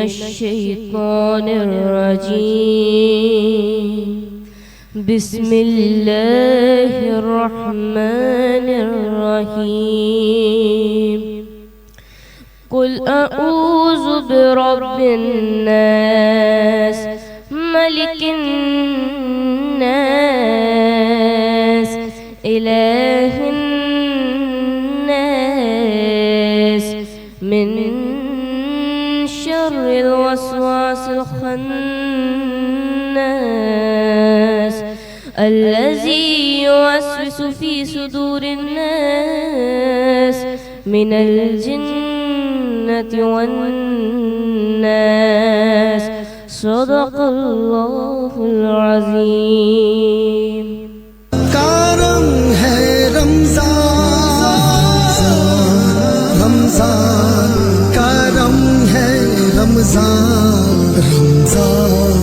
मिनश्शैतानिर्रजीम। बिस्मिल्लाहिर्रहमानिर्रहीम। कुल अऊज़ु बिरब्बिन नास मलिकिन नास इलाहिन नास मिन शर्रिल वस्वासिल खन्नास अल्लज़ी युवस्विसु फ़ी सुदूरिन नास मिनल जिन्नति वन्नास। सदक़ल्लाहुल अज़ीम। करम है रमज़ान, रमज़ान करम है रमज़ान, रमज़ान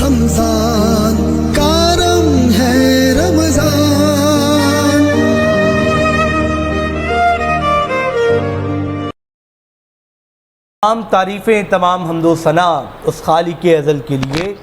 रमज़ान करम है रमज़ान। तमाम तारीफ़ें, तमाम हम्दो सना उस खालिक अज़ल के लिए,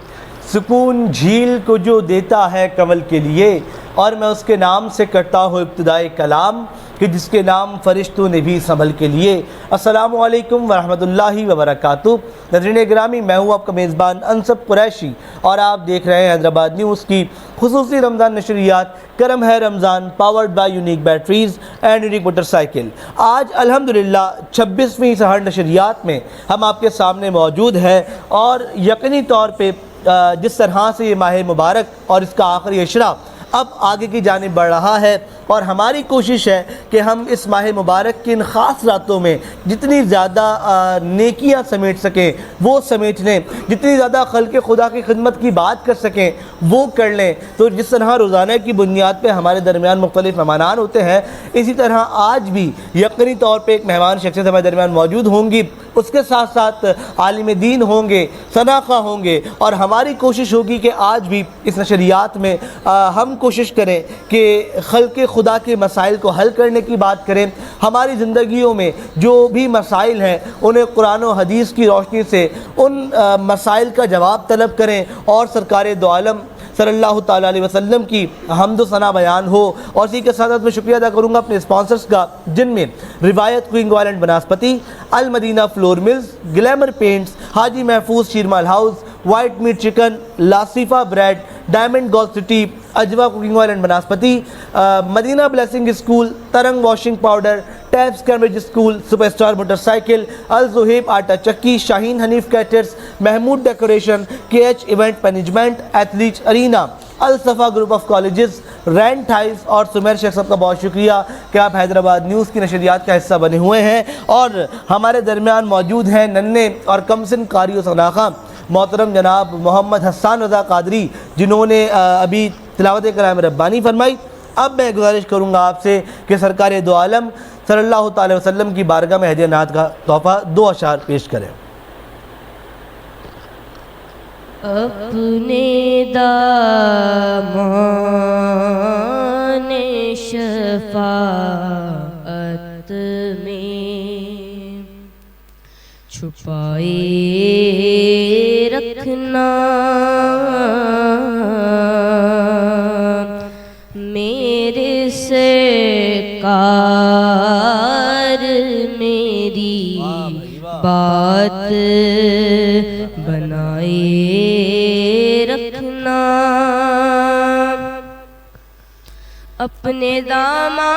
सुकून झील को जो देता है कमल के लिए, और मैं उसके नाम से करता हूँ इब्तिदाए कलाम कि जिसके नाम फ़रिश्तों ने भी संभल के लिए। अस्सलामु अलैकुम वरहमतुल्लाहि वबरकातुहू। नाज़रीन गिरामी, मैं हूँ आपका मेज़बान अनसब कुरैशी और आप देख रहे हैं हैदराबाद न्यूज़ की खुसूसी रमज़ान नशरियात करम है Ramzan, powered by unique batteries and unique motorcycle. आज अल्हम्दुलिल्लाह 26वीं सहर नशरियात में हम आपके सामने मौजूद हैं और यकीनी तौर पर जिस तरह से ये माह मुबारक और इसका आखिरी अशरा अब आगे की जानिब बढ़ रहा है और हमारी कोशिश है कि हम इस माह मुबारक की इन ख़ास रातों में जितनी ज़्यादा नेकियां समेट सकें वो समेट लें, जितनी ज़्यादा खल्क़ खुदा की खिदमत की बात कर सकें वो कर लें। तो जिस तरह रोज़ाना की बुनियाद पर हमारे दरमियान मुख्तलिफ़ मेहमान होते हैं, इसी तरह आज भी यकीनी तौर पर एक मेहमान शख्सियत हमारे दरमियान मौजूद होंगी। उसके साथ साथ आलिम दीन होंगे, सनाखा होंगे और हमारी कोशिश होगी कि आज भी इस नशरियात में हम कोशिश करें कि खल्क़ खुदा के मसाइल को हल करने की बात करें। हमारी ज़िंदगियों में जो भी मसाइल हैं उन्हें कुरान और हदीस की रोशनी से उन मसाइल का जवाब तलब करें और सरकार दो आलम सल्लल्लाहु ताला अलैहि वसल्लम की हम्द सना बयान हो। और इसी के साथ मैं शुक्रिया अदा करूँगा अपने स्पॉन्सर्स का, जिनमें Riwayat cooking oil and vanaspati, Al Madina flour mills, glamour paints, Haji Mahfooz Sheermal house, white meat chicken, Lasifa bread, diamond gold city, Ajwa cooking oil and vanaspati, Madina blessing school, Tarang washing powder, tabs Cambridge school, superstar motorcycle, Al Juhaib atta chakki, Shaheen Hanif caterers, Mahmood decoration, KH event management, athlete arena, Al Safa group of colleges, rant हाइस और सुमेर शेख साहब का बहुत शुक्रिया कि आप Hyderabad news की नशरियात का हिस्सा बने हुए हैं। और हमारे दरमियान मौजूद हैं नन्हे और कमसिन कारी सनाखा मोहतरम जनाब मोहम्मद हसन रज़ा कादरी, जिन्होंने अभी तिलावत कलाम रब्बानी फरमाई। अब मैं गुजारिश करूँगा आपसे कि सरकार दो आलम सल्लल्लाहु अलैहि वसल्लम की बारगाह में हदिया नात का तोहफ़ा 2 अशार पेश करें। अपने दामन शफ़ाअत में छुपाए रखना, मेरे सरकार मेरी बात बनाए रखना। अपने दामन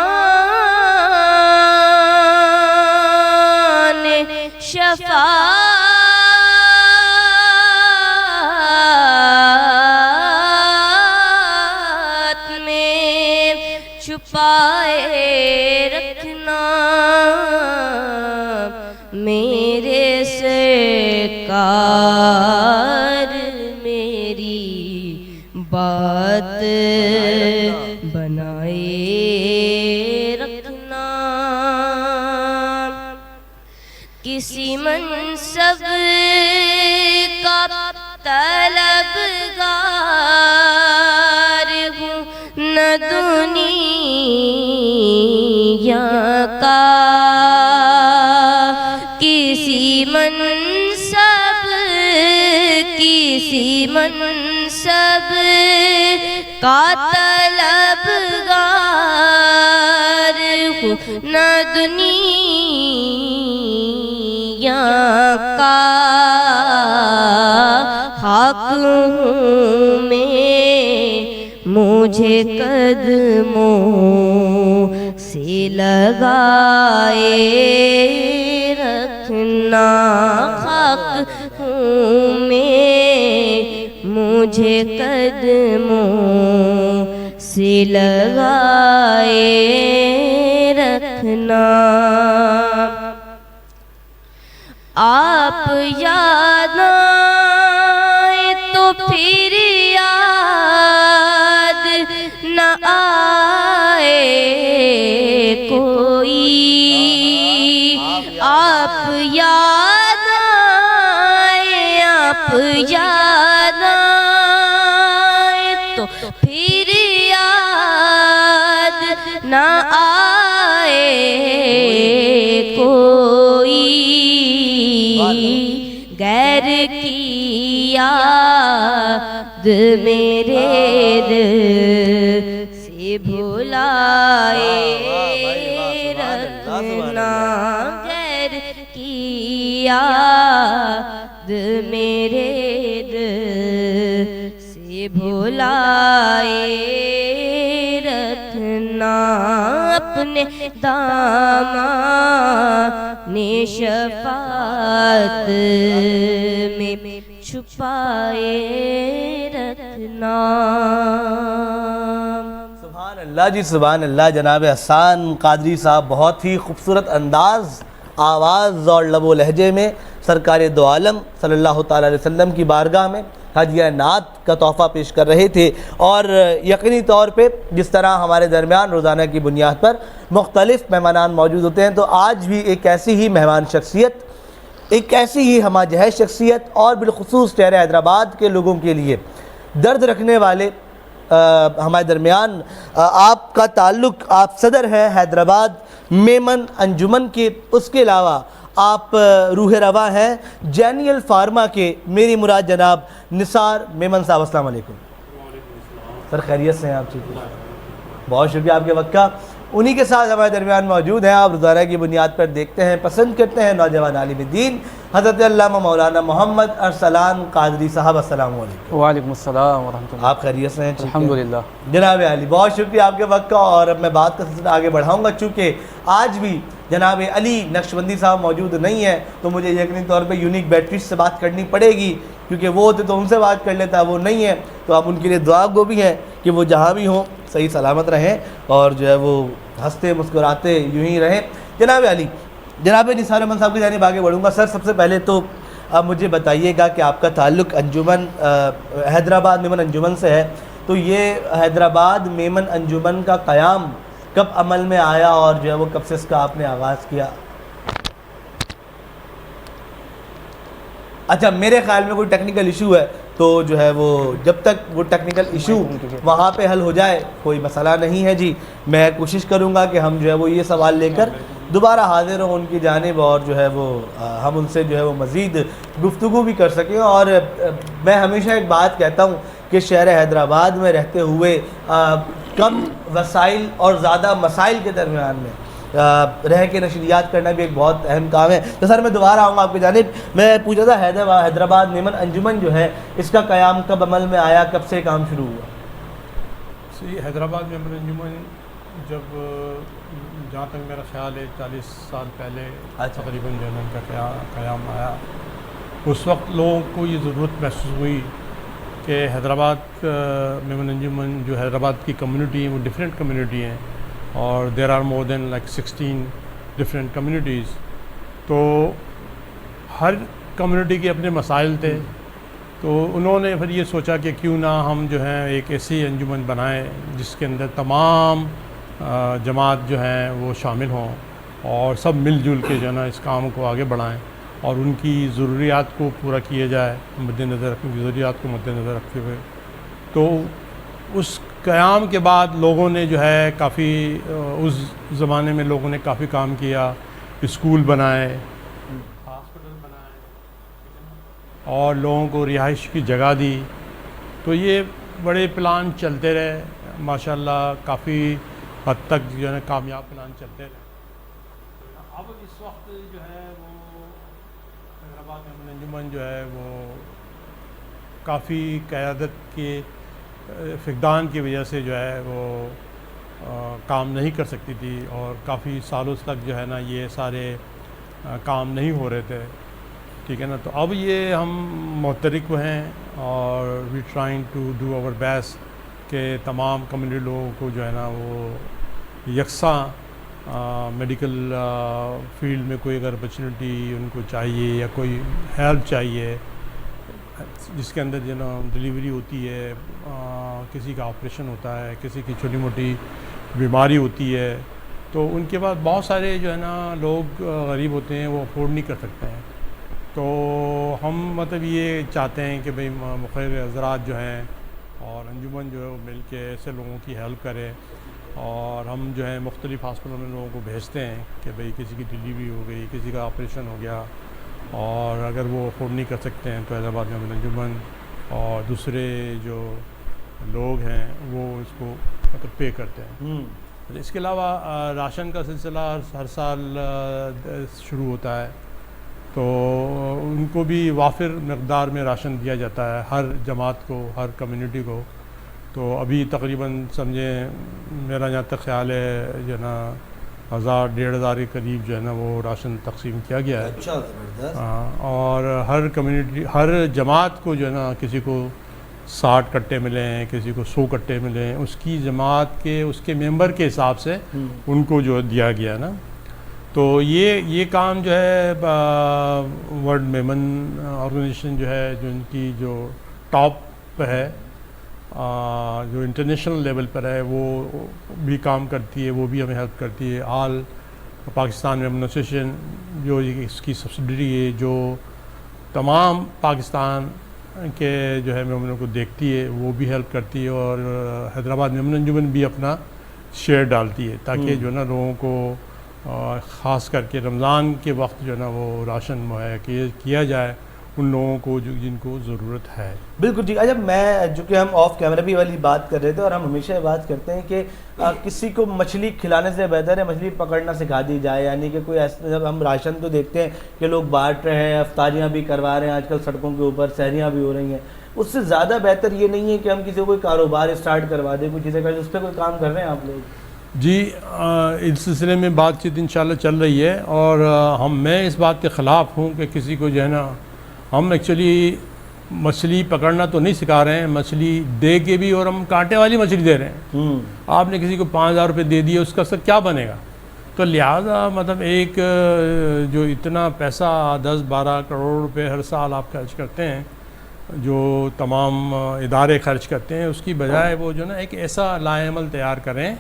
शफ़ाअत में छुपाए रखना, मेरे सरकार मेरी बात बनाए रखना। किसी मनसब का तलबगार हूँ न दुनिया का, किसी मनसब का तलबगार हूँ, न दुनिया का हक हूँ मैं, मुझे कदमों से लगाए रखना। हक हूँ मैं, मुझे कदमों से लगाए रखना। आप याद आए तो फिर याद न आए कोई। आप याद आए, आप याद आए तो फिर याद न आए कोई। गैर की याद मेरे दिल से भुलाए रखना। गैर की याद मेरे दिल से भुलाए रखना। अपने दामाने शफात में छुपाए रखना। सुभान अल्लाह जी, सुभान अल्लाह। जनाब हसन कादरी साहब बहुत ही खूबसूरत अंदाज़, आवाज़ और लबो लहजे में सरकार दो आलम सल्लल्लाहु ताला अलैहि वसल्लम की बारगाह में हदिया नात का तोहफ़ा पेश कर रहे थे। और यकीनी तौर पे जिस तरह हमारे दरमियान रोज़ाना की बुनियाद पर मुख्तलिफ़ मेहमान मौजूद होते हैं, तो आज भी एक ऐसी ही मेहमान शख्सियत, एक ऐसी ही हमा जहज शख्सियत और बिलखुसूस शहर हैदराबाद के लोगों के लिए दर्द रखने वाले हमारे दरमियान आपका ताल्लुक़, आप सदर हैं हैदराबाद मेमन अंजुमन के, उसके अलावा आप रूह रवा हैं जैनियल फार्मा के। मेरी मुराद जनाब निसार मेमन साहब, अस्सलाम वालेकुम। सर खैरियत से हैं आप? ठीक है, बहुत शुक्रिया आपके वक्त का। उन्हीं के साथ हमारे दरमियान मौजूद हैं, आप रोज़ाना की बुनियाद पर देखते हैं, पसंद करते हैं, नौजवान आलिम दीन हज़रत अल्लामा मौलाना मोहम्मद अरसलान कादरी साहब, अस्सलाम वालेकुम। वालेकुम अस्सलाम व रहमतुल्लाह। आप खैरियत से हैं? अल्हम्दुलिल्लाह। जनाब अली, बहुत शुक्रिया आपके वक्त का। और अब मैं बात का सिलसिला आगे बढ़ाऊँगा, चूँकि आज भी जनाब अली नक्शबंदी साहब मौजूद नहीं है, तो मुझे यकीनी तौर पे यूनिक बैटरी से बात करनी पड़ेगी, क्योंकि वो होते तो उनसे बात कर लेता, वो नहीं है। तो आप उनके लिए दुआ गो भी हैं कि वो जहाँ भी हों सही सलामत रहें और जो है वो हंसते मुस्कुराते यूँ ही रहें। जनाब अली, जनाब निसार अहमद साहब की जानिब आगे बढ़ूँगा। सर, सबसे पहले तो आप मुझे बताइएगा कि आपका ताल्लुक़ अंजुमन हैदराबाद मेमन अंजुमन से है, तो ये हैदराबाद मेमन अंजुमन का क़याम कब अमल में आया और जो है वो कब से इसका आपने आगाज़ किया? अच्छा, मेरे ख्याल में कोई टेक्निकल इशू है, तो जो है वो जब तक वो टेक्निकल इशू वहाँ पे हल हो जाए कोई मसला नहीं है जी। मैं कोशिश करूँगा कि हम जो है वो ये सवाल लेकर दोबारा हाजिर हों उनकी जानिब और जो है वो हम उनसे जो है वो मज़ीद गुफ्तगू भी कर सकें। और मैं हमेशा एक बात कहता हूँ कि शहर हैदराबाद में रहते हुए कम वसाइल और ज़्यादा मसाइल के दरमियान में रह के नशरियात करना भी एक बहुत अहम काम है। तो सर, मैं दोबारा आऊँगा आपकी जानिब। मैं पूछा था हैदराबाद मेमन अंजुमन जो है, इसका क़याम कब अमल में आया, कब से काम शुरू हुआ? हैदराबाद मेमन अंजुमन जब जहाँ तक मेरा ख्याल है 40 साल पहले तकरीबन जो है उनका क़याम आया, उस वक्त लोगों को ये ज़रूरत महसूस हुई कि हैदराबाद मेमन अंजुमन जो हैदराबाद की कम्युनिटी है वो डिफरेंट कम्युनिटी हैं और there are more than like 16 different communities. तो हर कम्युनिटी के अपने मसाइल थे, तो उन्होंने फिर ये सोचा कि क्यों ना हम जो है एक ऐसी अंजुमन बनाएं जिसके अंदर तमाम जमात जो हैं वो शामिल हों और सब मिलजुल के जो है ना इस काम को आगे बढ़ाएं और उनकी ज़रूरियात को पूरा किया जाए, मद्देनज़र उनकी ज़रूरियात को मद्देनज़र रखते हुए। तो उस क़याम के बाद लोगों ने जो है काफ़ी उस ज़माने में लोगों ने काफ़ी काम किया, स्कूल बनाए, हॉस्पिटल बनाए और लोगों को रिहाइश की जगह दी। तो ये बड़े प्लान चलते रहे माशाल्लाह, काफ़ी हद तक जो है कामयाब प्लान चलते रहे। अब इस वक्त जो है वो हैदराबाद में अंजुमन जो है वो काफ़ी क़यादत के फ़क़दान की वजह से जो है वो काम नहीं कर सकती थी और काफ़ी सालों तक जो है ना ये सारे काम नहीं हो रहे थे, ठीक है ना। तो अब ये हम मुतरिक हैं और we trying to do our best के तमाम कम्युनिटी लोगों को जो है ना वो यकसा मेडिकल फील्ड में कोई अगर अपॉर्चुनिटी उनको चाहिए या कोई हेल्प चाहिए जिसके अंदर जो ना डिलीवरी होती है, किसी का ऑपरेशन होता है, किसी की छोटी मोटी बीमारी होती है, तो उनके पास बहुत सारे जो है ना लोग गरीब होते हैं, वो अफोर्ड नहीं कर सकते हैं। तो हम मतलब ये चाहते हैं कि भाई मुख़िर हज़रात जो हैं और अंजुमन जो है वो मिल के ऐसे लोगों की हेल्प करे और हम जो है मुख्तलिफ़ हॉस्पिटलों में लोगों को भेजते हैं कि भाई किसी की डिलीवरी हो गई, किसी का ऑपरेशन हो गया और अगर वो अफोर्ड नहीं कर सकते हैं तो हैदराबाद में अंजुमन और दूसरे जो लोग हैं वो इसको मतलब पे करते हैं। इसके अलावा राशन का सिलसिला हर साल शुरू होता है, तो उनको भी वाफिर मकदार में राशन दिया जाता है हर जमात को, हर कम्युनिटी को। तो अभी तकरीबन समझें मेरा जहाँ तक ख्याल है जो ना 1000-1500 के करीब जो है ना वो राशन तकसीम किया गया है। अच्छा, ज़बरदस्त। और हर कम्युनिटी, हर जमात को जो है ना किसी को 60 कट्टे मिले हैं, किसी को 100 कट्टे मिले हैं, उसकी जमात के उसके मेंबर के हिसाब से उनको जो दिया गया है ना। तो ये काम जो है वर्ल्ड मेमन ऑर्गेनाइजेशन जो है जो इनकी जो टॉप पे है, जो इंटरनेशनल लेवल पर है, वो भी काम करती है, वो भी हमें हेल्प करती है। आल पाकिस्तान मेमन एसोसिएशन जो इसकी सब्सिडरी है, जो तमाम पाकिस्तान के जो है मेमनों को देखती है, वो भी हेल्प करती है और हैदराबाद मेमन अंजुमन भी अपना शेयर डालती है ताकि जो है ना लोगों को ख़ास करके रमज़ान के वक्त जो है ना वो राशन मुहैया किया जाए उन लोगों को जो जिनको ज़रूरत है। बिल्कुल ठीक। अच्छा, मैं जो कि हम ऑफ कैमरा भी वाली बात कर रहे थे और हम हमेशा ये बात करते हैं कि किसी को मछली खिलाने से बेहतर है मछली पकड़ना सिखा दी जाए। यानी कि कोई ऐसा, जब हम राशन तो देखते हैं कि लोग बांट रहे हैं, अफ्तारियाँ भी करवा रहे हैं, आजकल सड़कों के ऊपर सहरियाँ भी हो रही हैं, उससे ज़्यादा बेहतर ये नहीं है कि हम किसी को कोई कारोबार स्टार्ट करवा दें, कुछ चीज़ें करें। उस पर कोई काम कर रहे हैं आप लोग? जी, इस सिलसिले में बातचीत इंशाल्लाह चल रही है और मैं इस बात के ख़िलाफ़ हूँ कि किसी को जो है ना, हम एक्चुअली मछली पकड़ना तो नहीं सिखा रहे हैं, मछली दे के भी, और हम कांटे वाली मछली दे रहे हैं। आपने किसी को 5000 रुपये दे दिए, उसका सर क्या बनेगा? तो लिहाजा मतलब एक जो इतना पैसा 10-12 करोड़ रुपए हर साल आप खर्च करते हैं, जो तमाम इदारे खर्च करते हैं, उसकी बजाय वो जो ना एक ऐसा लाएअमल तैयार करें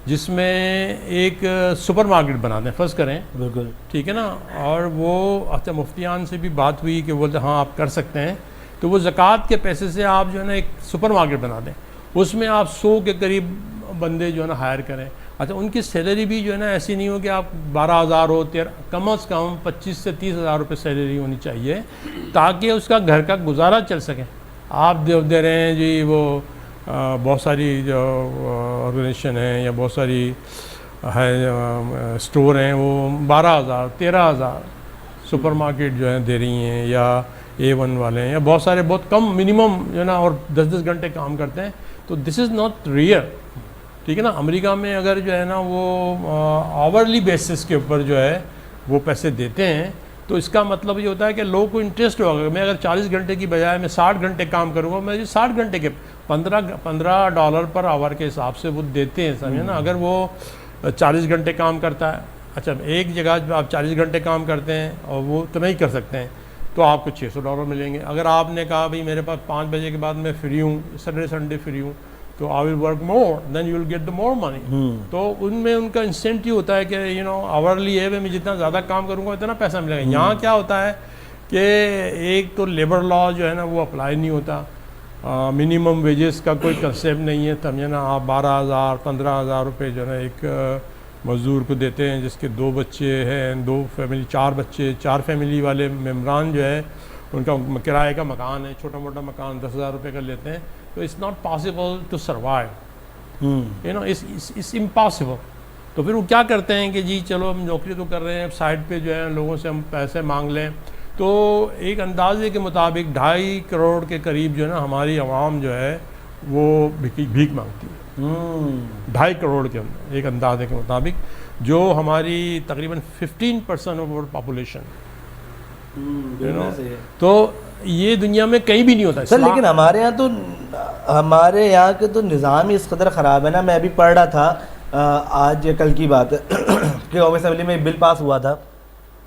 जिसमें एक सुपर मार्केट बना दें, फ़र्ज़ करें। बिल्कुल ठीक है ना। और वो अच्छा मुफ्तियान से भी बात हुई कि बोलते हाँ आप कर सकते हैं, तो वो ज़कात के पैसे से आप जो है ना एक सुपर मार्केट बना दें, उसमें आप 100 के करीब बंदे जो है ना हायर करें। अच्छा, उनकी सैलरी भी जो है ना ऐसी नहीं हो कि आप 12,000 हो, 13, कम अज़ कम 25 से 30,000 रुपये सैलरी होनी चाहिए ताकि उसका घर का गुजारा चल सके। आप दे रहे हैं जी, वो बहुत सारी जो ऑर्गेनाइजेशन हैं या बहुत सारी है स्टोर हैं, वो 12,000 13,000 सुपरमार्केट जो है दे रही हैं, या A1 वाले हैं, या बहुत सारे बहुत कम मिनिमम जो है ना, और 10-10 घंटे काम करते हैं। तो दिस इज़ नॉट रियल, ठीक है ना। अमेरिका में अगर जो है ना वो आवरली बेसिस के ऊपर जो है वो पैसे देते हैं, तो इसका मतलब ये होता है कि लोगों को इंटरेस्ट होगा। मैं अगर 40 घंटे की बजाय मैं 60 घंटे काम करूँगा, मैं 60 घंटे के $15 पर आवर के हिसाब से वो देते हैं, समझे ना। अगर वो 40 घंटे काम करता है, अच्छा एक जगह आप 40 घंटे काम करते हैं और वो तो नहीं कर सकते हैं, तो आपको $600 मिलेंगे। अगर आपने कहा भाई मेरे पास 5 बजे के बाद मैं फ्री हूँ, सैटरडे संडे फ्री हूँ, तो I will work more, then you will get the more money. तो उनमें उनका इंसेंटिव होता है कि यू नो आवरली है, मैं जितना ज़्यादा काम करूँगा इतना पैसा मिलेगा। यहाँ क्या होता है कि एक तो लेबर लॉ जो है ना वो अप्लाई नहीं होता, मिनिमम वेजेस का कोई कंसेप्ट नहीं है, समझे ना। आप 12,000-15,000 रुपये जो है ना एक मज़दूर को देते हैं जिसके 2 बच्चे हैं, 2 फैमिली 4 बच्चे, 4 फैमिली वाले मेम्बरान जो है उनका किराए का मकान है, छोटा मोटा मकान 10,000 रुपये का लेते हैं। तो it's not possible to survive, you know, it's impossible. तो फिर वो क्या करते हैं कि जी चलो हम नौकरी तो कर रहे हैं, साइड पे जो है लोगों से हम पैसे मांग लें। तो एक अंदाजे के मुताबिक 2.5 करोड़ के करीब जो है ना हमारी आवाम जो है वो भीख मांगती है। 2.5 करोड़ के अंदर एक अंदाजे के मुताबिक, जो हमारी तकरीबन 15% of our population, you know. तो ये दुनिया में कहीं भी नहीं होता सर। लेकिन हमारे यहाँ तो, हमारे यहाँ के तो निज़ाम ही इस कदर ख़राब है ना। मैं अभी पढ़ रहा था, आज या कल की बात है कि कौमी असेंबली में एक बिल पास हुआ था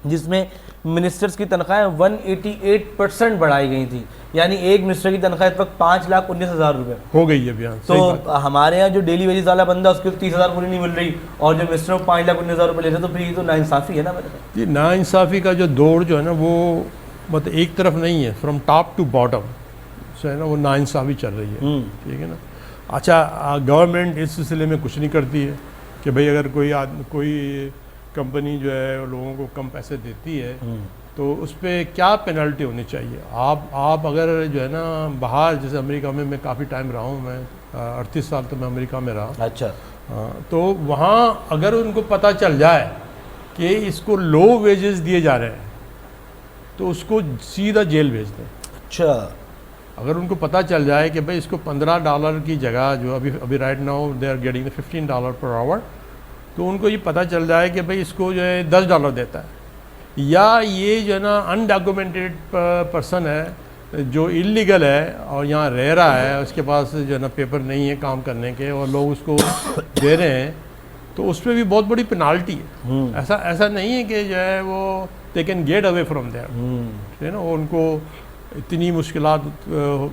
जिसमें मिनिस्टर्स की तनख्वाहें 188% बढ़ाई गई थी। यानी एक मिनिस्टर की तनख्वाह इस वक्त 5,19,000 रुपये हो गई है अभी। तो हमारे यहाँ जो डेली वेजेस वाला बंदा उसको 30,000 पूरी नहीं मिल रही, और जो मिनिस्टर 5,19,000 रुपये लेते, तो फिर ये तो नाइंसाफ़ी है ना मेरे ख्याल। ये नाइंसाफ़ी का जो दौर जो है ना वो मतलब एक तरफ नहीं है, फ्रॉम टॉप टू बॉटम जो है ना वो नाइंसाफ़ी चल रही है, ठीक है ना। अच्छा, गवर्नमेंट इस सिलसिले में कुछ नहीं करती है कि भाई अगर कोई कंपनी जो है लोगों को कम पैसे देती है तो उस पर क्या पेनल्टी होनी चाहिए। आप अगर जो है ना बाहर, जैसे अमेरिका में मैं काफ़ी टाइम रहा हूँ, मैं 38 साल तो मैं अमेरिका में रहा। अच्छा। तो वहाँ अगर उनको पता चल जाए कि इसको लो वेजेस दिए जा रहे हैं तो उसको सीधा जेल भेज दें। अच्छा। अगर उनको पता चल जाए कि भाई इसको $15 की जगह, जो अभी right now they are getting $15 per our, तो उनको ये पता चल जाए कि भाई इसको जो है $10 देता है, या ये जो है ना अनडॉक्यूमेंटेड पर्सन है जो इलीगल है और यहाँ रह रहा है, उसके पास जो है ना पेपर नहीं है काम करने के और लोग उसको दे रहे हैं, तो उस पर भी बहुत बड़ी पेनाल्टी है। ऐसा नहीं है कि जो है वो they can get away from there, you know. उनको इतनी मुश्किलात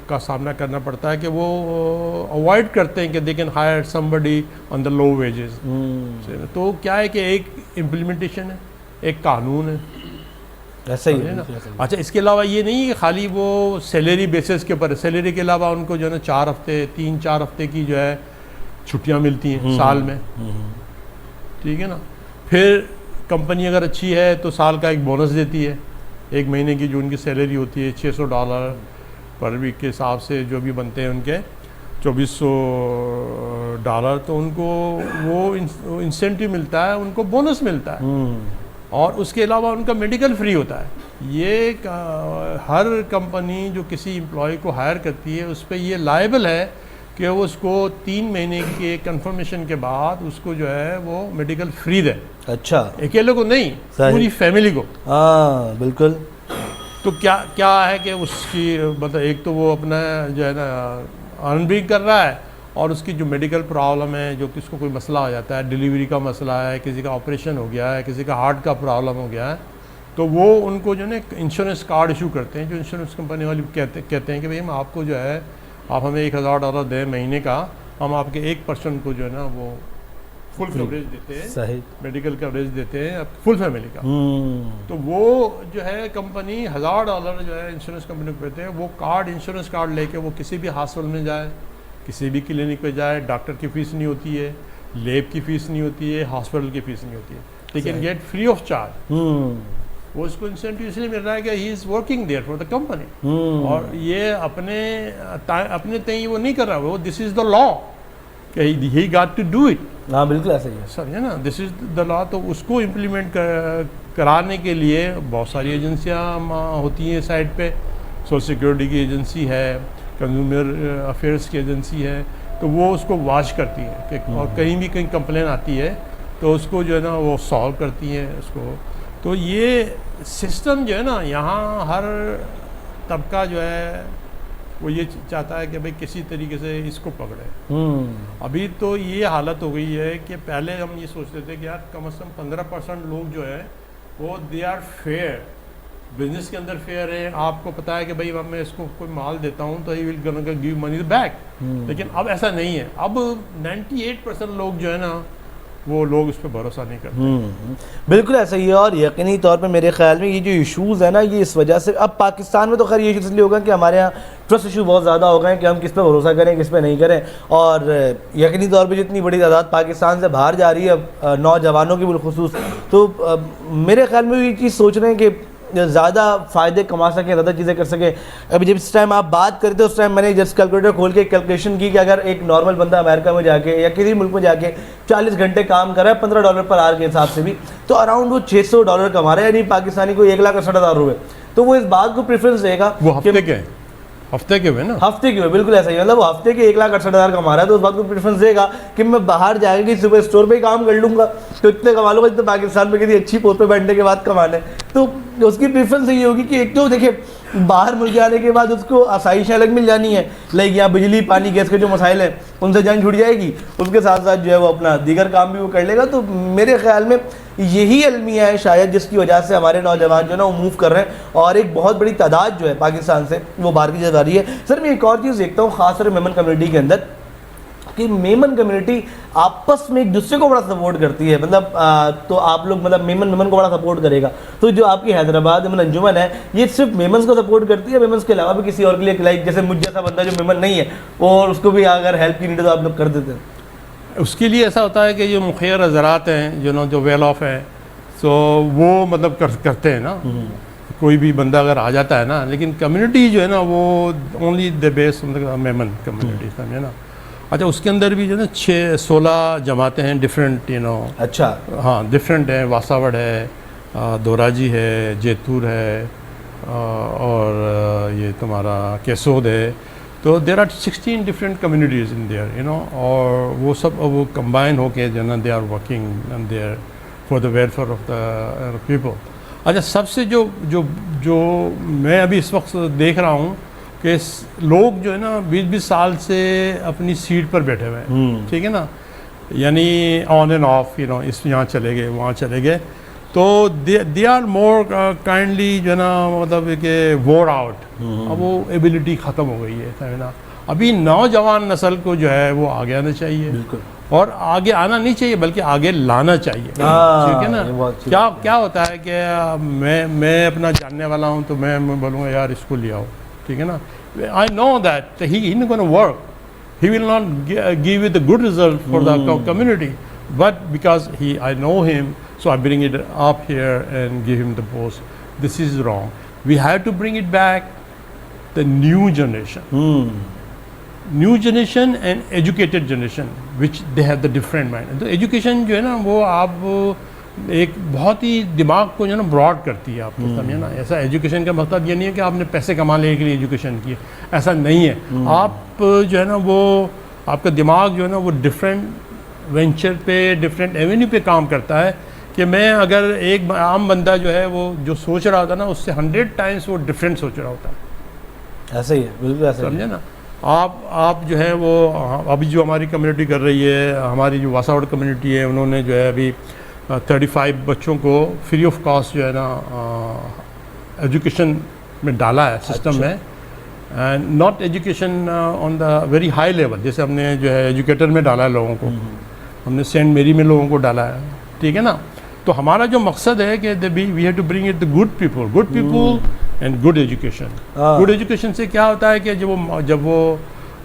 का सामना करना पड़ता है कि वो अवॉइड करते हैं कि they can hire somebody on the low wages. तो क्या है कि एक इम्प्लीमेंटेशन है, एक कानून है, ऐसा ही है ना। अच्छा, इसके अलावा ये नहीं है कि खाली वो सैलरी बेसिस के ऊपर, सैलरी के अलावा उनको जो है ना 3-4 हफ्ते की जो है छुट्टियां मिलती हैं साल में, ठीक है ना। फिर कंपनी अगर अच्छी है तो साल का एक बोनस देती है, एक महीने की जो उनकी सैलरी होती है $600 पर वीक के हिसाब से जो भी बनते हैं उनके $2,400, तो उनको वो इंसेंटिव मिलता है, उनको बोनस मिलता है। और उसके अलावा उनका मेडिकल फ्री होता है। ये हर कंपनी जो किसी एम्प्लॉय को हायर करती है उस पर ये लायबल है कि वो उसको 3 महीने के कंफर्मेशन के बाद उसको जो है वो मेडिकल फ्री दे। अच्छा, अकेले को नहीं, पूरी फैमिली को। हाँ बिल्कुल। तो क्या है कि उसकी मतलब एक तो वो अपना जो है ना अर्न भी कर रहा है, और उसकी जो मेडिकल प्रॉब्लम है, जो किसको कोई मसला हो जाता है, डिलीवरी का मसला है, किसी का ऑपरेशन हो गया है, किसी का हार्ट का प्रॉब्लम हो गया है, तो वो उनको जो है ना इंश्योरेंस कार्ड इशू करते हैं, जो इंश्योरेंस कंपनी वाले कहते हैं कि भाई हम आपको जो है, आप हमें $1,000 दें महीने का, हम आपके 1% को जो है ना वो फुल कवरेज देते हैं, सही मेडिकल कवरेज देते हैं फुल फैमिली का। तो वो जो है कंपनी $1,000 जो है इंश्योरेंस कंपनी को देते हैं। वो कार्ड, इंश्योरेंस कार्ड लेके वो किसी भी हॉस्पिटल में जाए, किसी भी क्लिनिक पे जाए, डॉक्टर की फ़ीस नहीं होती है, लैब की फ़ीस नहीं होती है, हॉस्पिटल की फ़ीस नहीं होती है, they can get free of charge. वो उसको इंसेंटिव इसलिए मिल रहा है कि he is working there for the company, और ये अपने तय वो नहीं कर रहा, वो दिस इज़ द लॉ कि he got to do it. हाँ बिल्कुल ऐसा ही है सर, है ना, दिस इज़ द लॉ। तो उसको इम्प्लीमेंट कराने के लिए बहुत सारी एजेंसियाँ होती हैं साइड पे, सोशल सिक्योरिटी की एजेंसी है, कंज्यूमर अफेयर्स की एजेंसी है, तो वो उसको वॉच करती है कि और कहीं भी कहीं कंप्लेन आती है तो उसको जो है ना वो सॉल्व करती हैं उसको। तो ये सिस्टम जो है ना यहाँ हर तबका जो है वो ये चाहता है कि भाई किसी तरीके से इसको पकड़े। अभी तो ये हालत हो गई है कि पहले हम ये सोचते थे कि यार कम से कम 15% लोग जो है वो दे आर फेयर, बिजनेस के अंदर फेयर है। आपको पता है कि भाई मैं इसको कोई माल देता हूँ तो he will gonna give money back, लेकिन अब ऐसा नहीं है। अब 98% लोग जो है ना वो लोग उस पर भरोसा नहीं करते। बिल्कुल ऐसा ही है, और यकीनी तौर पे मेरे ख्याल में ये जो इशूज़ है ना, ये इस वजह से अब पाकिस्तान में तो खैर ये इशू इसलिए होगा कि हमारे यहाँ ट्रस्ट इशू बहुत ज़्यादा हो गए हैं कि हम किस पे भरोसा करें किस पे नहीं करें। और यकीनी तौर पे जितनी बड़ी तादाद पाकिस्तान से बाहर जा रही है नौजवानों की बिलखुसूस, तो मेरे ख्याल में ये चीज़ सोच रहे हैं कि ज़्यादा फ़ायदे कमा सकें, ज़्यादा चीज़ें कर सकें। अभी जब इस टाइम आप बात करते हो उस टाइम मैंने जस्ट कैलकुलेटर खोल के कैलकुलेशन की कि अगर एक नॉर्मल बंदा अमेरिका में जाके या किसी मुल्क में जाके 40 घंटे काम कर रहा है $15 पर आवर के हिसाब से भी, तो अराउंड वो $600 कमा रहा है, यानी पाकिस्तानी को 1,68,000 रुपये। तो वो इस बात को प्रेफरेंस देगा। वो हफ्ते के हुए ना, हफ्ते के हुए, बिल्कुल ऐसा ही, मतलब वो हफ्ते के 1,68,000 कमा रहा है, तो उस बात को प्रेफरेंस देगा कि मैं बाहर जाके कि सुबह स्टोर पे ही काम कर लूँगा तो इतने कमा लूँगा जितने पाकिस्तान में किसी अच्छी पोस्ट पे बैठने के बाद कमाने। तो उसकी प्रेफरेंस यही होगी कि एक तो देखिए बाहर मुल्क जाने के बाद उसको आसाइशें अलग मिल जानी है, लाइक यहाँ बिजली पानी गैस के जो मसाइल हैं उनसे जान छूट जाएगी, उसके साथ साथ जो है वो अपना दीगर काम भी वो कर लेगा। तो मेरे ख्याल में यही अलमिया है शायद जिसकी वजह से हमारे नौजवान जो है ना वो मूव कर रहे हैं और एक बहुत बड़ी तादाद जो है पाकिस्तान से वो बाहर की जा रही है। सर मैं एक और चीज़ देखता हूँ ख़ासकर मेमन कम्युनिटी के अंदर कि मेमन कम्युनिटी आपस में एक दूसरे को बड़ा सपोर्ट करती है, मतलब तो आप लोग मतलब मेमन को बड़ा सपोर्ट करेगा। तो जो आपकी हैदराबाद मेमन अंजुमन है ये सिर्फ मेमन्स को सपोर्ट करती है, मेमन्स के अलावा भी किसी और के लिए, लाइक जैसे मुझ जैसा बंदा जो मेमन नहीं है और उसको भी अगर हेल्प की नीड है तो आप लोग कर देते हैं? उसके लिए ऐसा होता है कि जो मुखिर हज़रात हैं जो वेल ऑफ है, तो वो मतलब करते हैं ना, कोई भी बंदा अगर आ जाता है ना, लेकिन कम्युनिटी जो है ना वो ओनली द बेस मतलब मेमन कम्युनिटी, समझे ना। अच्छा, उसके अंदर भी जो है ना 16 जमातें हैं डिफरेंट, अच्छा हाँ डिफरेंट है, वासावड़ है, दोराजी है, जेतूर है, और ये तुम्हारा केसोद है। तो there are 16 different communities in there, और वो सब वो कंबाइन होके जो है ना they are working and there for the welfare of the people. अच्छा, सबसे जो मैं अभी इस वक्त देख रहा हूँ कि लोग जो है ना 20-20 साल से अपनी सीट पर बैठे हुए हैं, ठीक है ना, यानी ऑन एंड ऑफ, इस यहाँ चले गए वहाँ चले गए, तो दे आर मोर काइंडली जो है ना मतलब कि वोर आउट। अब वो एबिलिटी ख़त्म हो गई है, समझे ना। अभी नौजवान नस्ल को जो है वो आगे आना चाहिए, बिल्कुल, और आगे आना नहीं चाहिए बल्कि आगे लाना चाहिए, ठीक है ना। क्या होता है कि मैं अपना जानने वाला हूँ तो मैं बोलूँगा यार इसको ले आओ, ठीक है ना। I know that he is gonna work, he will not give you the good result for the community, but because I know him, so I bring it up here and give him the post. This is wrong. We have to bring it back, the new generation. New generation and educated generation, which they have the different mind. तो education जो है ना वो आप एक बहुत ही दिमाग को जो है ना ब्रॉड करती है आपको, समझे ना। ऐसा एजुकेशन का मतलब ये नहीं है कि आपने पैसे कमाने के लिए एजुकेशन की, ऐसा नहीं है। आप जो है ना वो आपका दिमाग जो है ना वो डिफरेंट वेंचर पे, डिफरेंट एवेन्यू पे काम करता है कि मैं अगर एक आम बंदा जो है वो जो सोच रहा होता है ना उससे 100 टाइम्स वो डिफरेंट सोच रहा होता है। ऐसा ही है, बिल्कुल ऐसा, समझे ना। आप जो है वो अभी जो हमारी कम्युनिटी कर रही है, हमारी जो वासावड़ कम्युनिटी है, उन्होंने जो है अभी 35 बच्चों को फ्री ऑफ कॉस्ट जो है ना एजुकेशन में डाला है सिस्टम में, and not education on the very high level, जैसे हमने जो है एजुकेटर में डाला है लोगों को, हमने सेंट मेरी में लोगों को डाला है, ठीक है ना। तो हमारा जो मकसद है कि we have to bring it the good people and good education. Good education से क्या होता है कि जब वो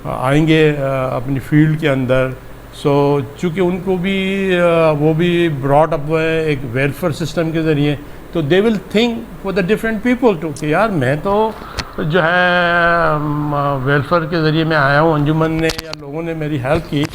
आएंगे अपनी फील्ड के अंदर, चूँकि उनको भी वो भी ब्रॉड अप हुए एक वेलफेयर सिस्टम के ज़रिए, तो they will think for the different people to कि यार मैं तो जो है वेलफेयर के ज़रिए मैं आया हूँ, अंजुमन ने या लोगों ने मेरी हेल्प की,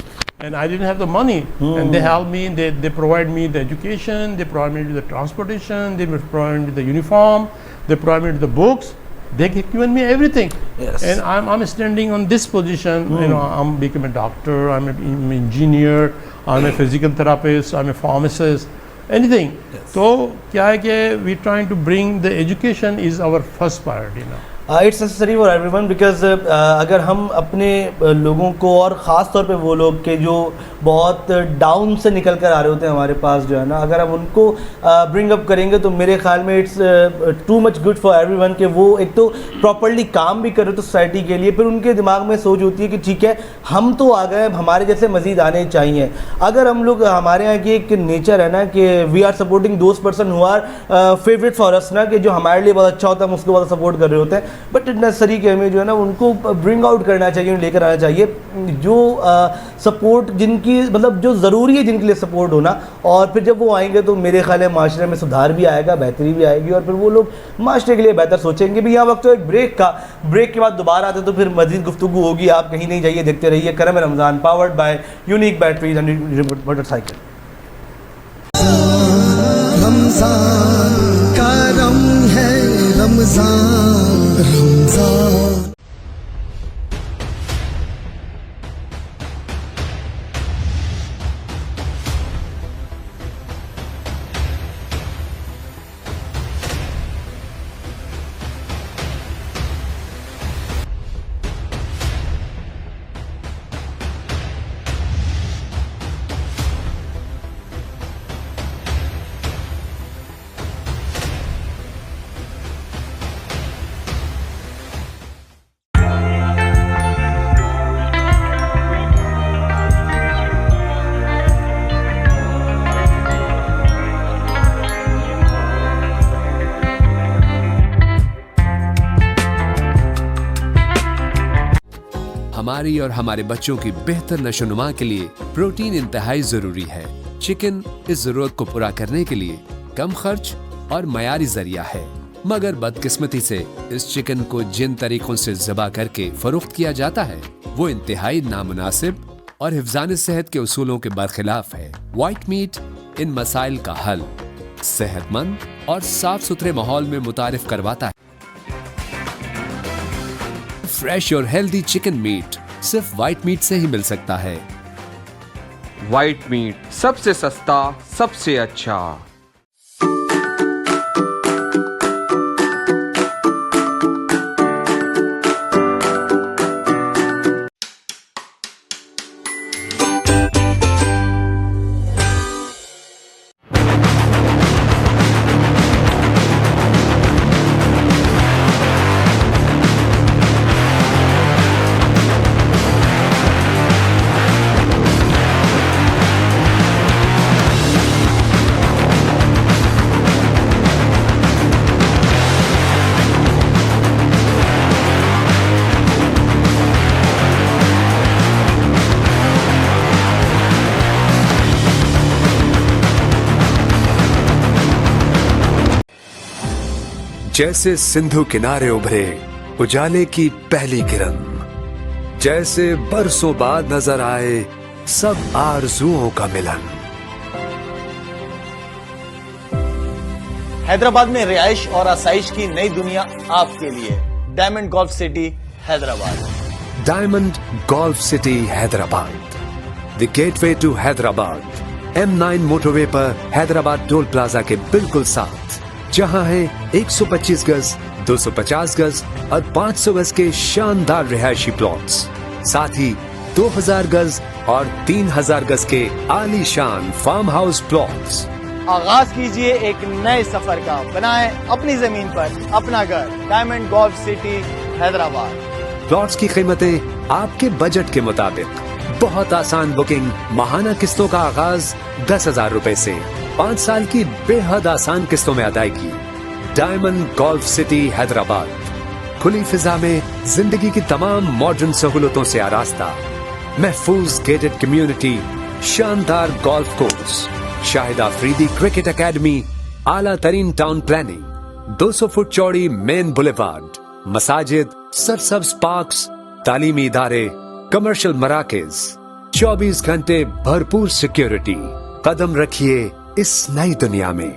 and I didn't have the money, and they help me, they provide me the education, they provide me the transportation, they provide me the uniform, they provide me the books, they given me everything. Yes. And I'm standing on this position, I'm become a doctor, I'm an engineer, I'm a physical therapist, I'm a pharmacist, anything. Yes. So क्या है कि we trying to bring the education is our first priority now. It's necessary for everyone because अगर हम अपने लोगों को, और ख़ास तौर पे वो लोग के जो बहुत डाउन से निकल कर आ रहे होते हैं हमारे पास जो है ना, अगर हम उनको ब्रिंग अप करेंगे तो मेरे ख्याल में it's too much good for everyone कि वो एक तो प्रॉपर्ली काम भी करे तो सोसाइटी के लिए, फिर उनके दिमाग में सोच होती है कि ठीक है हम तो आ गए, हमारे जैसे मज़ीद आने चाहिए। अगर हम लोग, हमारे यहाँ की एक नेचर है ना कि we are supporting those person who are favourite for us ना, कि जो हमारे लिए बहुत अच्छा होता है हम उसको बहुत सपोर्ट कर रहे होते हैं। बट नर्सरी के हमें जो है ना उनको ब्रिंग आउट करना चाहिए, लेकर आना चाहिए जो सपोर्ट जिनकी मतलब जो ज़रूरी है जिनके लिए सपोर्ट होना, और फिर जब वो आएंगे तो मेरे ख्याल है माशरे में सुधार भी आएगा, बेहतरी भी आएगी, और फिर वो लोग माशरे के लिए बेहतर सोचेंगे भी। यहाँ वक्त तो एक ब्रेक के बाद दोबारा आते तो फिर मज़ीद गुफ्तगू होगी। आप कहीं नहीं जाइए, देखते रहिए करम Ramzan powered by unique batteries and motorcycle. Ramzan करम है, रमजान रमजान। हमारी और हमारे बच्चों की बेहतर नशोनुमा के लिए प्रोटीन इंतहाई जरूरी है। चिकन इस जरूरत को पूरा करने के लिए कम खर्च और मयारी जरिया है, मगर बदकिस्मती से इस चिकन को जिन तरीकों से ज़बा करके फरोख्त किया जाता है वो इंतहाई नामुनासिब और हिफ्ज़ान सेहत के उसूलों के बरखिलाफ है। व्हाइट मीट इन मसाइल का हल सेहतमंद और साफ सुथरे माहौल में मुतारिफ करवाता है। फ्रेश और हेल्दी चिकन मीट सिर्फ व्हाइट मीट से ही मिल सकता है। व्हाइट मीट सबसे सस्ता, सबसे अच्छा। जैसे सिंधु किनारे उभरे उजाले की पहली किरण, जैसे बरसों बाद नजर आए सब आरजुओं का मिलन। हैदराबाद में रिहाइश और आसाइश की नई दुनिया आपके लिए। Diamond golf City Hyderabad. Diamond golf City Hyderabad, the gateway to Hyderabad. M9 motorway पर हैदराबाद टोल प्लाजा के बिल्कुल साथ, जहां है 125 गज, 250 गज और 500 गज के शानदार रिहायशी प्लॉट्स, साथ ही 2000 गज और 3000 गज के आलीशान फार्म हाउस प्लॉट्स। आगाज कीजिए एक नए सफर का, बनाएं अपनी जमीन पर अपना घर। Diamond golf City Hyderabad. Plots की कीमतें आपके बजट के मुताबिक। बहुत आसान बुकिंग, माहाना किस्तों का आगाज 10,000 रुपए से, 5 साल की बेहद आसान किस्तों में अदायगी। डायमंड गोल्फ सिटी हैदराबाद, खुली फिजा में जिंदगी की तमाम मॉडर्न सहूलतों से आरास्ता। महफूज गेटेड कम्युनिटी, शानदार golf course, Shahid Afridi cricket academy, आला तरीन टाउन प्लानिंग, 200 फुट चौड़ी मेन बुलेवार्ड, मसाजिद, सरसब्ज पार्क्स, तालीमी इदारे, कमर्शियल मराकज, 24 घंटे भरपूर सिक्योरिटी। कदम रखिए इस नई दुनिया में।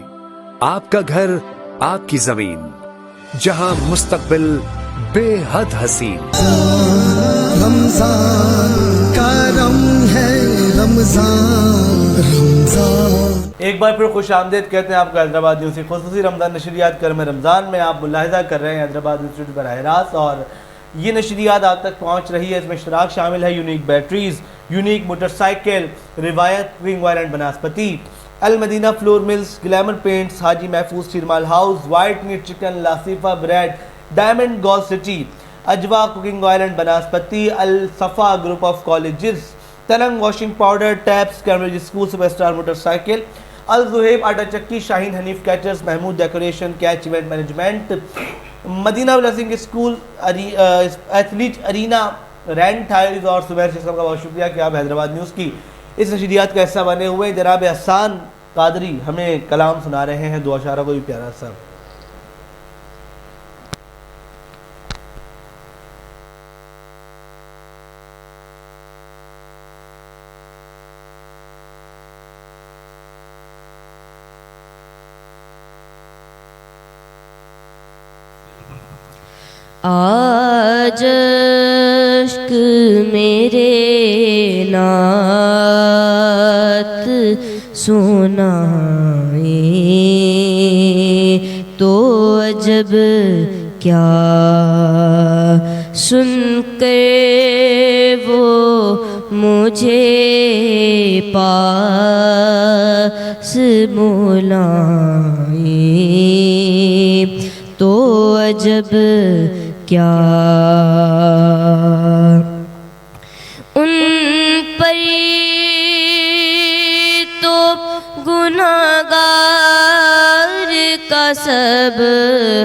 आपका घर, आपकी जमीन, जहां मुस्तकबिल बेहद हसीन। रमजान करम है, रमजान रमजान। एक बार फिर खुश आमदेद कहते हैं आपको हैदराबाद न्यूज़ से। खुसूसी रमज़ान नशरियात करम रमज़ान में आप मुलाहिजा कर रहे हैं हैदराबाद इंस्टीट्यूट बराह रास्त, और ये नशरियात आप तक पहुँच रही है। इसमें इश्तराक शामिल है unique batteries, unique motorcycle, Riwayat cooking oil and vanaspati, Al Madina flour mills, glamour paints, Haji Mahfooz Chirmal house, white meat chicken, Lasifa bread, diamond golf city, Ajwa cooking oil and vanaspati, Al Safa group of colleges, Tarang washing powder, taps, Cambridge school, superstar motorcycle, Al Juhaib atta chakki, Shaheen Hanif caterers, Mahmood decoration, catch event management, Madina blessing school athlete arena rain tiles और सुबैर शेख साहब का बहुत शुक्रिया कि आप Hyderabad news की इस नशरियात का हिस्सा बने हुए। जनाब हसन कादरी हमें कलाम सुना रहे हैं, दो अशारा को भी प्यारा सा। आज अश्क मेरे नात सुनाए तो अजब क्या सुनकर वो मुझे पास बुलाए तो अजब क्या उन पर तो गुनाहगार का सब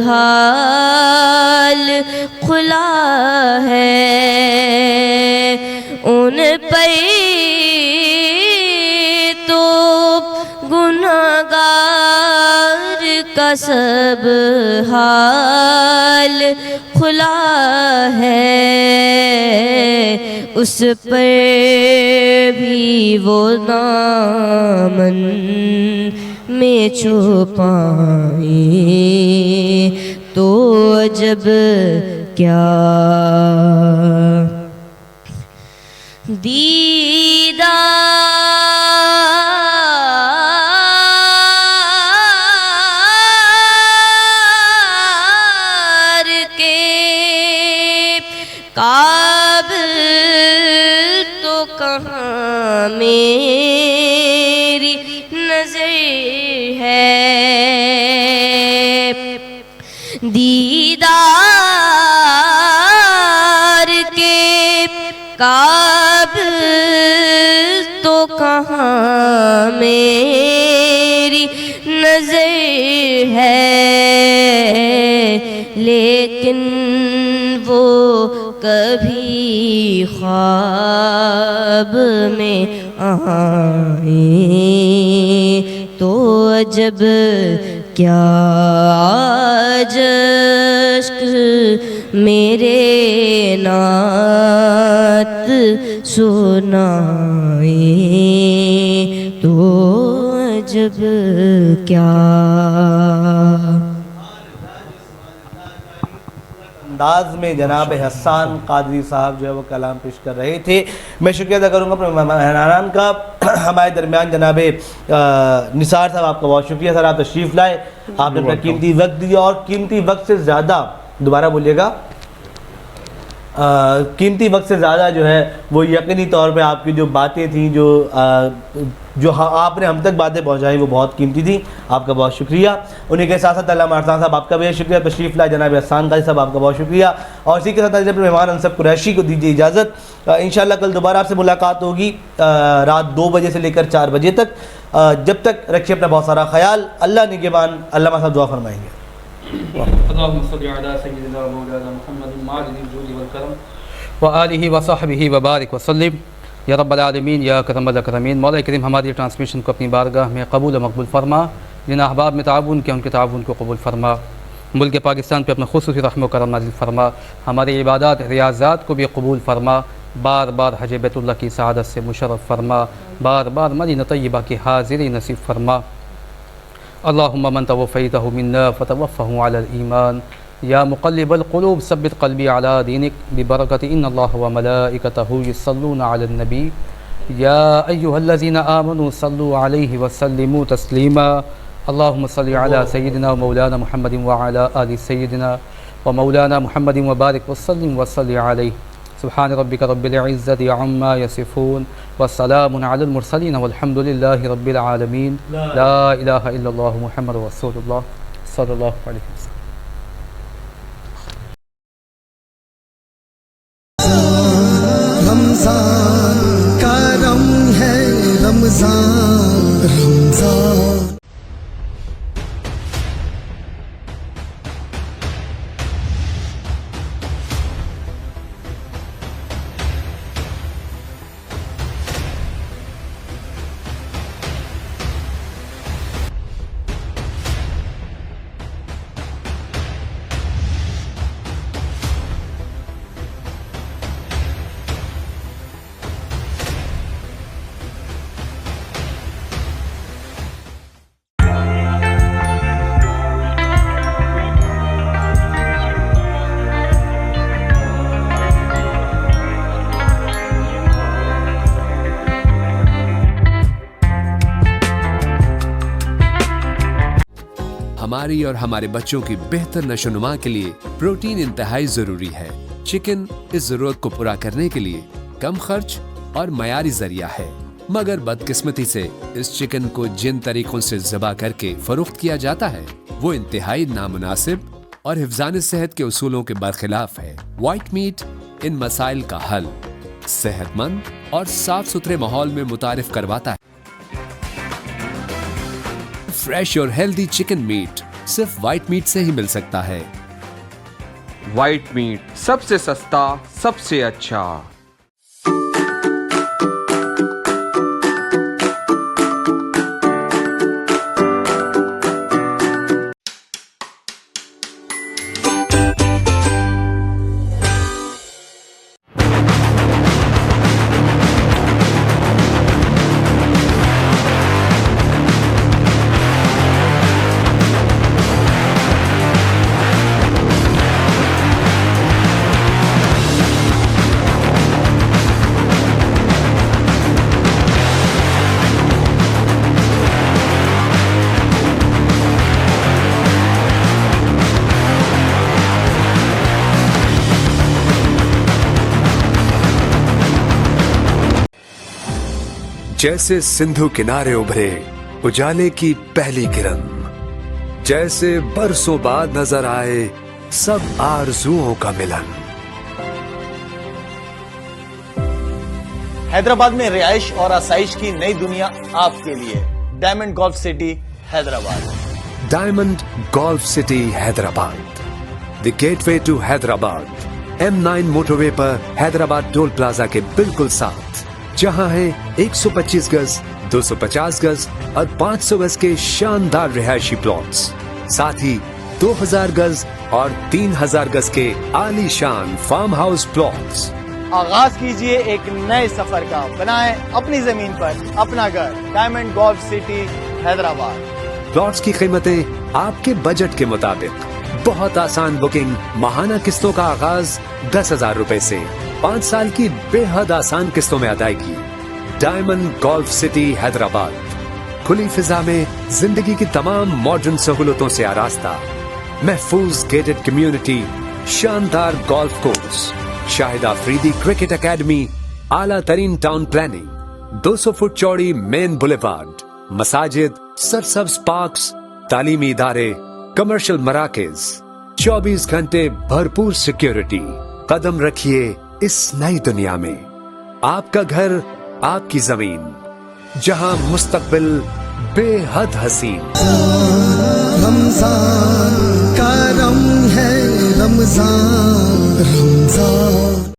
हाल खुला है, उन पर तो गुनाहगार का सब हाल खुला है, उस पर भी वो दामन में छुपाए तो अजब क्या दीदार के काबिल तो कहाँ मेरी नजर है, दीदार के काबिल तो कहाँ मेरी नजर है, लेकिन वो कभी ख्वाब में आए तो अजब क्या आज अश्क मेरे नात सुनाए तो अजब क्या। अंदाज में जनाब हसन कादरी साहब जो है वो कलाम पेश कर रहे थे। मैं शुक्रिया अदा करूँगा अपने मेहमान का, हमारे दरमियान जनाब निसार साहब, आपका बहुत शुक्रिया सर, आप तशरीफ़ लाए, आपने अपना कीमती वक्त दिया और कीमती वक्त से ज़्यादा, दोबारा बोलिएगा, कीमती वक्त से ज़्यादा जो है वो यकीनी तौर पे आपकी जो बातें थी, जो आपने हम तक बातें पहुंचाई वो बहुत कीमती थी। आपका बहुत शुक्रिया। उन्हीं के साथ साथ अल्लामा अरसान साहब आपका भी शुक्रिया, तशरीफ़ लाए। जनाब हसन कादरी साहब आपका बहुत शुक्रिया। और इसी के साथ अपने मेहमान अनसब कुरैशी को दीजिए इजाज़त। इंशाअल्लाह कल दोबारा आपसे मुलाकात होगी रात 2 बजे से लेकर 4 बजे तक। जब तक रखिए अपना बहुत सारा ख्याल। अल्लाह निगहबान। अल्लामा साहब दुआ फरमाएंगे। व आलिहि व सहबिहि व बारिक वसल्लिम या रब्बल आलमीन या करमल करमीन। मौला करीम हमारी ट्रांसमिशन को अपनी बारगाह में कबूल मकबूल फरमा। जिन अहबाब में ताउन किया उनके ताउन को कबूल फरमा। मुल्क पाकिस्तान पे अपना खुसूसी रहम करम नाज़िल फरमा। हमारे इबादत रियाज़ात को भी कबूल फरमा। बार बार हज बैतुल्लाह की सआदत से मुशर्रफ फरमा। बार बार मदीना तय्यबा की हाज़िरी नसीब फरमा। अल्लाहुम्मा मन तवफ़्फ़ैतहु मिन्ना फ़तवफ़्फ़हु अलल ईमान या मुक़ल्लिबल क़ुलूब सब्बित क़ल्बी अला दीनिक बिबरकति इन्नल्लाह व मलाइकतहु युसल्लूना अलन नबी या अय्युहल्लज़ीना आमनू सल्लू अलैहि व सल्लिमू तस्लीमा। अल्लाहुम्मा सल्लि अला सय्यिदिना व मौलाना मुहम्मदिन व अला आलि सय्यिदिना व मौलाना मुहम्मदिन व बारिक व सल्लिम व सल्लि अलैहि। सुब्हान रब्बिका रब्बिल इज़्ज़ति अम्मा यसिफून व सलामुन अलल मुरसलीन वल्हम्दुलिल्लाहि रब्बिल आलमीन। ला इलाहा इल्लल्लाहु मुहम्मदुर रसूलुल्लाह सल्लल्लाहु अलैहि वसल्लम। रमजान करम है रमजान रमजान। हमारी और हमारे बच्चों की बेहतर नशोनुमा के लिए प्रोटीन इंतहाई जरूरी है। चिकन इस जरूरत को पूरा करने के लिए कम खर्च और मयारी जरिया है, मगर बदकिस्मती से इस चिकन को जिन तरीकों से ज़बा करके फरोख्त किया जाता है वो इंतहाई नामुनासिब और हिफ्ज़ान सेहत के उसूलों के बरखिलाफ है। व्हाइट मीट इन मसाइल का हल सेहतमंद और साफ सुथरे माहौल में मुतारिफ करवाता है। फ्रेश और हेल्दी चिकन मीट सिर्फ व्हाइट मीट से ही मिल सकता है। व्हाइट मीट सबसे सस्ता, सबसे अच्छा। जैसे सिंधु किनारे उभरे उजाले की पहली किरण, जैसे बरसों बाद नजर आए सब आरजुओं का मिलन। हैदराबाद में रिहाइश और आसाइश की नई दुनिया आपके लिए। Diamond golf City Hyderabad. Diamond golf City Hyderabad, the gateway to Hyderabad. M9 motorway पर हैदराबाद टोल प्लाजा के बिल्कुल साथ, जहां है 125 गज, 250 गज और 500 गज के शानदार रिहायशी प्लॉट्स, साथ ही 2000 गज और 3000 गज के आलीशान फार्म हाउस प्लॉट्स। आगाज कीजिए एक नए सफर का, बनाएं अपनी जमीन पर अपना घर। Diamond golf City Hyderabad. Plots की कीमतें आपके बजट के मुताबिक। बहुत आसान बुकिंग, माहाना किस्तों का आगाज 10,000 रुपए से, 5 साल की बेहद आसान किस्तों में अदायगी। डायमंड गोल्फ सिटी हैदराबाद, खुली फिजा में जिंदगी की तमाम मॉडर्न सहूलतों से आरास्ता। महफूज गेटेड कम्युनिटी, शानदार golf course, Shahid Afridi cricket academy, आला तरीन टाउन प्लानिंग, 200 फुट चौड़ी मेन बुलेवार्ड, मसाजिद, सरसब्ज पार्क्स, तालीमी इदारे, कमर्शियल मराकज, 24 घंटे भरपूर सिक्योरिटी। कदम रखिए इस नई दुनिया में। आपका घर, आपकी जमीन, जहां मुस्तकबिल बेहद हसीन। रमजान का रम है रमजान, रमजान